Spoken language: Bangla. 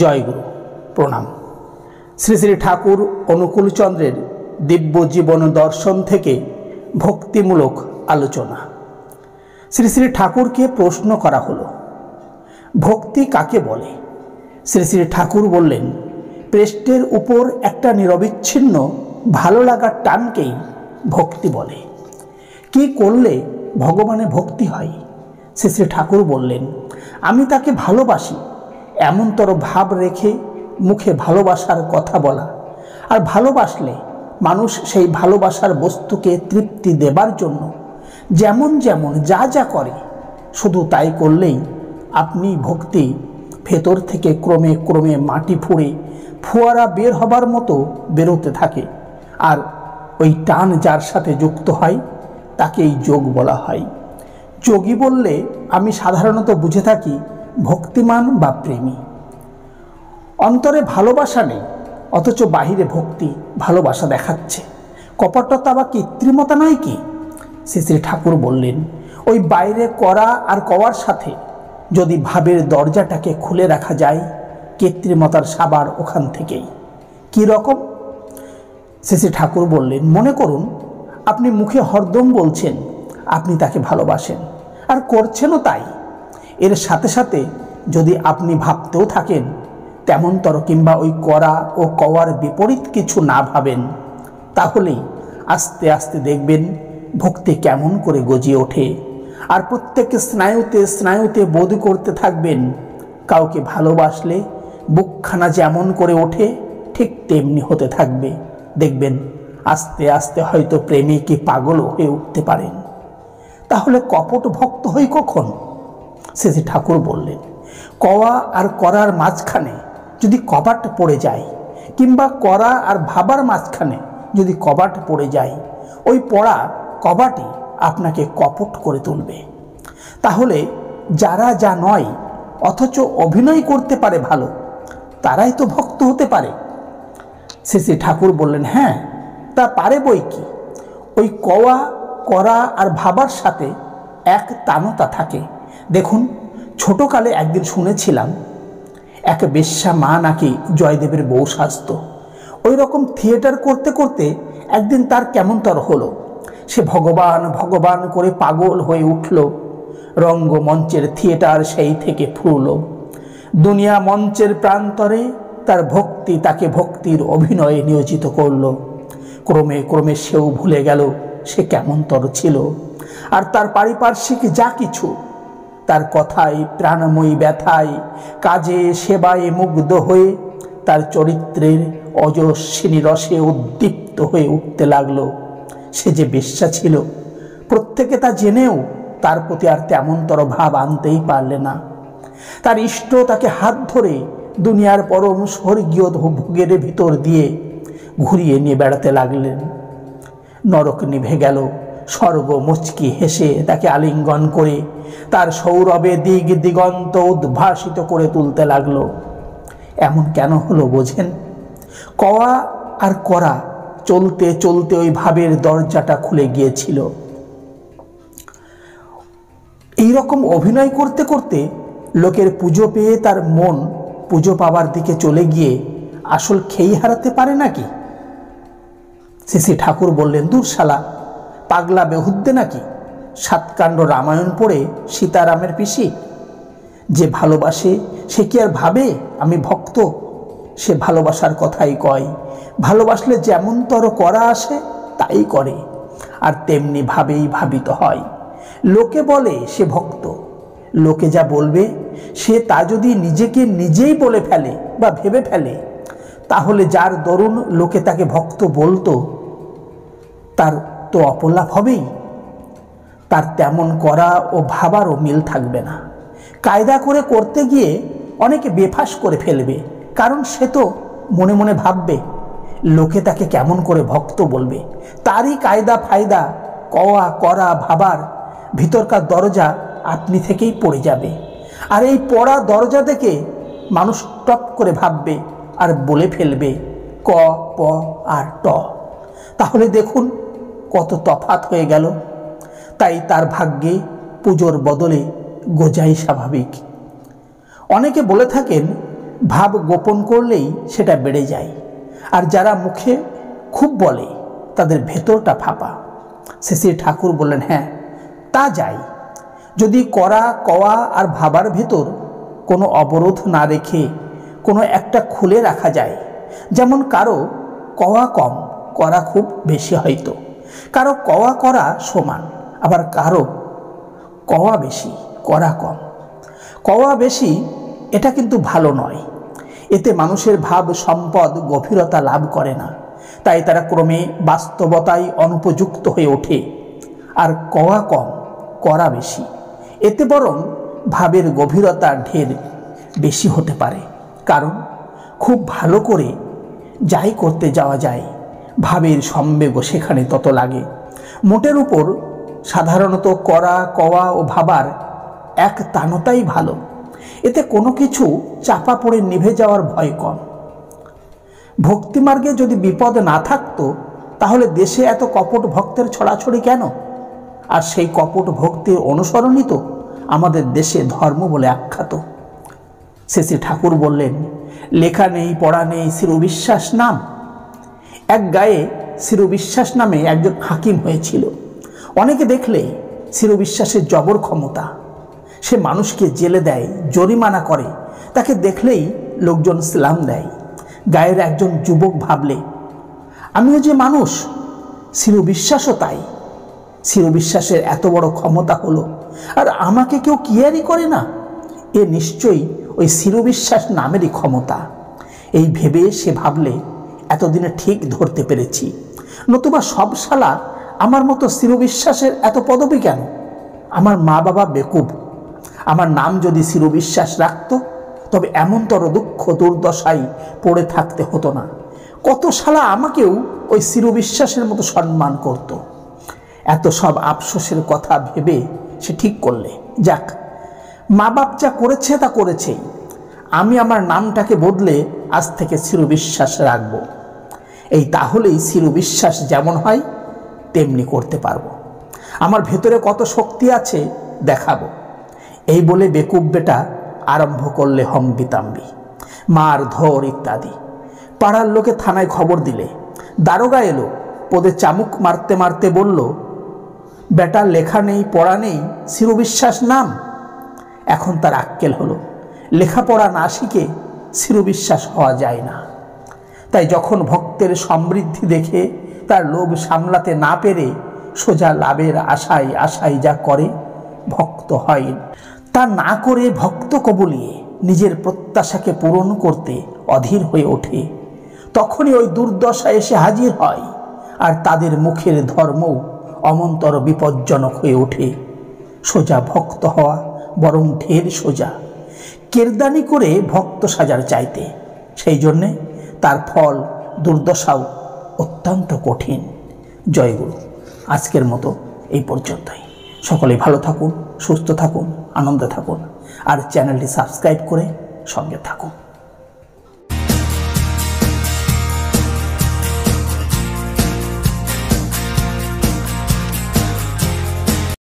জয়গুরু প্রণাম। শ্রী শ্রী ঠাকুর অনুকূলচন্দ্রের দিব্য জীবন দর্শন থেকে ভক্তিমূলক আলোচনা। শ্রী শ্রী ঠাকুরকে প্রশ্ন করা হলো, ভক্তি কাকে বলে? শ্রী শ্রী ঠাকুর বললেন, পৃষ্ঠের উপর একটা নিরবিচ্ছিন্ন ভালো লাগার টানকেই ভক্তি বলে। কি করলে ভগবানে ভক্তি হয়? শ্রী শ্রী ঠাকুর বললেন, আমি তাকে ভালোবাসি এমনতর ভাব রেখে মুখে ভালোবাসার কথা বলা, আর ভালোবাসলে মানুষ সেই ভালোবাসার বস্তুকে তৃপ্তি দেবার জন্য যেমন যেমন যা যা করে শুধু তাই করলেই আপনি ভক্তি ভেতর থেকে ক্রমে ক্রমে মাটি ফুঁড়ে ফোয়ারা বের হবার মতো বেরোতে থাকে। আর ওই টান যার সাথে যুক্ত হয় তাকেই যোগ বলা হয়। যোগী বললে আমি সাধারণত বুঝে থাকি ভক্তিমান বা প্রেমী। অন্তরে ভালোবাসা নেই অথচ বাহিরে ভক্তি ভালোবাসা দেখাচ্ছে, কপটতা বা কৃত্রিমতা নয় কি? শ্রী শ্রী ঠাকুর বললেন, ওই বাইরে করা আর কওয়ার সাথে যদি ভাবের দরজাটাকে খুলে রাখা যায়, কৃত্রিমতার সাবার ওখান থেকেই। কি রকম? শ্রী শ্রী ঠাকুর বললেন, মনে করুন আপনি মুখে হরদম বলছেন আপনি তাকে ভালোবাসেন আর করছেনও তাই। এর সাথে সাথে যদি আপনি ভাবতেও থাকেন তেমনতর, কিংবা ওই করা ও কওয়ার বিপরীত কিছু না ভাবেন, তাহলেই আস্তে আস্তে দেখবেন ভক্তি কেমন করে গজিয়ে ওঠে। আর প্রত্যেক স্নায়ুতে স্নায়ুতে বোধ করতে থাকবেন, কাউকে ভালোবাসলে বুকখানা যেমন করে ওঠে ঠিক তেমনি হতে থাকবে। দেখবেন আস্তে আস্তে হয়তো প্রেমিকই পাগল হয়ে উঠতে পারেন। তাহলে কপট ভক্ত হই কখন? শ্রী শ্রী ঠাকুর বললেন, কওয়া আর করার মাঝখানে যদি কবাট পড়ে যায়, কিংবা করা আর ভাবার মাঝখানে যদি কবাট পড়ে যায়, ওই পড়া কবাটই আপনাকে কপট করে তুলবে। তাহলে যারা যা নয় অথচ অভিনয় করতে পারে ভালো, তারাই তো ভক্ত হতে পারে। শ্রী শ্রী ঠাকুর বললেন, হ্যাঁ তা পারে বই কি। ওই কওয়া করা আর ভাবার সাথে এক তানতা থাকে। দেখুন, ছোটকালে একদিন শুনেছিলাম এক বেশ্যা মা নাকি জয়দেবের বউ সাজত। ওই রকম থিয়েটার করতে করতে একদিন তার কেমনতর হলো, সে ভগবান ভগবান করে পাগল হয়ে উঠল। রঙ্গমঞ্চের থিয়েটার সেই থেকে ফুরল। দুনিয়া মঞ্চের প্রান্তরে তার ভক্তি তাকে ভক্তির অভিনয়ে নিয়োজিত করল। ক্রমে ক্রমে সেও ভুলে গেল সে কেমনতর ছিল। আর তার পারিপার্শ্বিক যা কিছু, তার কথায় প্রাণময়ী ব্যথায় কাজে সেবায় মুগ্ধ হয়ে তার চরিত্রের অজস্বিনী রসে উদ্দীপ্ত হয়ে উঠতে লাগলো। সে যে বেশ্যা ছিল প্রত্যেকে তা জেনেও তার প্রতি আর তেমনতর ভাব আনতেই পারলে না। তার ইষ্ট তাকে হাত ধরে দুনিয়ার পরম স্বর্গীয় ভোগের ভিতর দিয়ে ঘুরিয়ে নিয়ে বেড়াতে লাগলেন। নরক নিভে গেল। স্বর্গ মুচকি হেসে তাকে আলিঙ্গন করে তার সৌরভে দিগ দিগন্ত উদ্ভাসিত করে তুলতে লাগলো। এমন কেন হলো বোঝেন? কওয়া আর করা চলতে চলতে ওই ভাবের দরজাটা খুলে গিয়েছিল। এইরকম অভিনয় করতে করতে লোকের পুজো পেয়ে তার মন পুজো পাবার দিকে চলে গিয়ে আসল খেই হারাতে পারে নাকি? শ্রী শ্রী ঠাকুর বললেন, দূর শালা, পাগলা বেহুদ্দে নাকি? সাতকাণ্ড রামায়ণ পড়ে সীতারামের পিসি? যে ভালোবাসে সে কি আর ভাবে আমি ভক্ত? সে ভালোবাসার কথাই কয়। ভালোবাসলে যেমনতর করা আসে তাই করে, আর তেমনি ভাবেই ভাবিত হয়। লোকে বলে সে ভক্ত, লোকে যা বলবে সে তা যদি নিজেকে নিজেই বলে ফেলে বা ভেবে ফেলে, তাহলে যার দরুন লোকে তাকে ভক্ত বলতো তার তো অপলাভ হবেই। তার তেমন করা ও ভাবারও মিল থাকবে না। কায়দা করে করতে গিয়ে অনেকে বেফাস করে ফেলবে, কারণ সে তো মনে মনে ভাববে লোকে তাকে কেমন করে ভক্ত বলবে। তারই কায়দা ফায়দা কওয়া করা ভাবার ভিতরকার দরজা আপনি থেকেই পড়ে যাবে। আর এই পড়া দরজা থেকে মানুষ টপ করে ভাববে আর বলে ফেলবে ক প আর ট। তাহলে দেখুন কত তফাৎ হয়ে গেল। তাই তার ভাগ্যে পুজোর বদলে গোজাই স্বাভাবিক। অনেকে বলে থাকেন ভাব গোপন করলেই সেটা বেড়ে যায়, আর যারা মুখে খুব বলে তাদের ভেতরটা ফাঁপা। শ্রী শ্রী ঠাকুর বললেন, হ্যাঁ তা যাই, যদি করা কওয়া আর ভাবার ভেতর কোনো অবরোধ না রেখে কোনো একটা খুলে রাখা যায়। যেমন কারো কওয়া কম, করা খুব বেশি, হয়তো কারো কওয়া করা সমান, আবার কারো কওয়া বেশি করা কম। কওয়া বেশি এটা কিন্তু ভালো নয়, এতে মানুষের ভাব সম্পদ গভীরতা লাভ করে না, তাই তারা ক্রমে বাস্তবতায় অনুপযুক্ত হয়ে ওঠে। আর কওয়া কম করা বেশি, এতে বরং ভাবের গভীরতা ঢের বেশি হতে পারে। কারণ খুব ভালো করে যাই করতে যাওয়া যায়, ভাবের সম্বেগও সেখানে তত লাগে। মোটের উপর সাধারণত করা কওয়া ও ভাবার এক তানতাই ভালো, এতে কোনো কিছু চাপা পড়ে নিভে যাওয়ার ভয় কম। ভক্তিমার্গে যদি বিপদ না থাকতো তাহলে দেশে এত কপট ভক্তের ছড়াছড়ি কেন? আর সেই কপট ভক্তির অনুসরণই তো আমাদের দেশে ধর্ম বলে আখ্যাত। শ্রী ঠাকুর বললেন, লেখা নেই পড়া নেই চিরবিশ্বাস নাম। এক গায়ে চিরবিশ্বাস নামে একজন হাকিম হয়েছিল। অনেকে দেখলে চিরবিশ্বাসের জবর ক্ষমতা, সে মানুষকে জেলে দেয়, জরিমানা করে, তাকে দেখলেই লোকজন সালাম দেয়। গায়ের একজন যুবক ভাবলে, আমিও যে মানুষ, চিরবিশ্বাসও তাই। চিরবিশ্বাসের এত বড় ক্ষমতা হলো, আর আমাকে কেউ কেয়ারই করে না, এ নিশ্চয়ই ওই চিরবিশ্বাস নামেরই ক্ষমতা। এই ভেবে সে ভাবলে, এতদিনে ঠিক ধরতে পেরেছি, নতুবা সব শালা আমার মতো চিরবিশ্বাসের এত পদবী কেন? আমার মা বাবা বেকুব, আমার নাম যদি চিরবিশ্বাস রাখত তবে এমনতর দুঃখ দুর্দশায় পড়ে থাকতে হতো না। কত শালা আমাকেও ওই চিরবিশ্বাসের মতো সম্মান করত। এত সব আফসোসের কথা ভেবে সে ঠিক করলে, যাক, মা বাপ যা করেছে তা করেছেই, আমি আমার নামটাকে বদলে আজ থেকে চিরবিশ্বাস রাখব। এই তাহলেই চিরবিশ্বাস যেমন হয় তেমনি করতে পারবো। আমার ভেতরে কত শক্তি আছে দেখাবো। এই বলে বেকুব বেটা আরম্ভ করলে হম্বিতাম্বি, মার ধর ইত্যাদি। পাড়ার লোকে থানায় খবর দিলে, দারোগা এলো, পদে চামুক মারতে মারতে বলল, বেটা লেখা নেই পড়া নেই চিরবিশ্বাস নাম। এখন তার আক্কেল হলো, লেখাপড়া না শিখে চিরবিশ্বাস হওয়া যায় না। তাই যখন ভক্তের সমৃদ্ধি দেখে তার লোভ সামলাতে না পেরে সোজা লাভের আশায় আশায় যা করে ভক্ত হয়, তা না করে ভক্ত কবুলিয়ে নিজের প্রত্যাশাকে পূরণ করতে অধীর হয়ে ওঠে, তখনই ওই দুর্দশা এসে হাজির হয়, আর তাদের মুখের ধর্মও অমন্তর বিপজ্জনক হয়ে ওঠে। সোজা ভক্ত হওয়া বরং ঢের সোজা, কেরদানি করে ভক্ত সাজার চাইতে। সেই জন্যে তার ফল দুর্দশাও অত্যন্ত কঠিন। জয়গুরু। আজকের মতো এই পর্যন্তই। সকলেই ভালো থাকুন, সুস্থ থাকুন, আনন্দে থাকুন, আর চ্যানেলটি সাবস্ক্রাইব করে সঙ্গে থাকুন।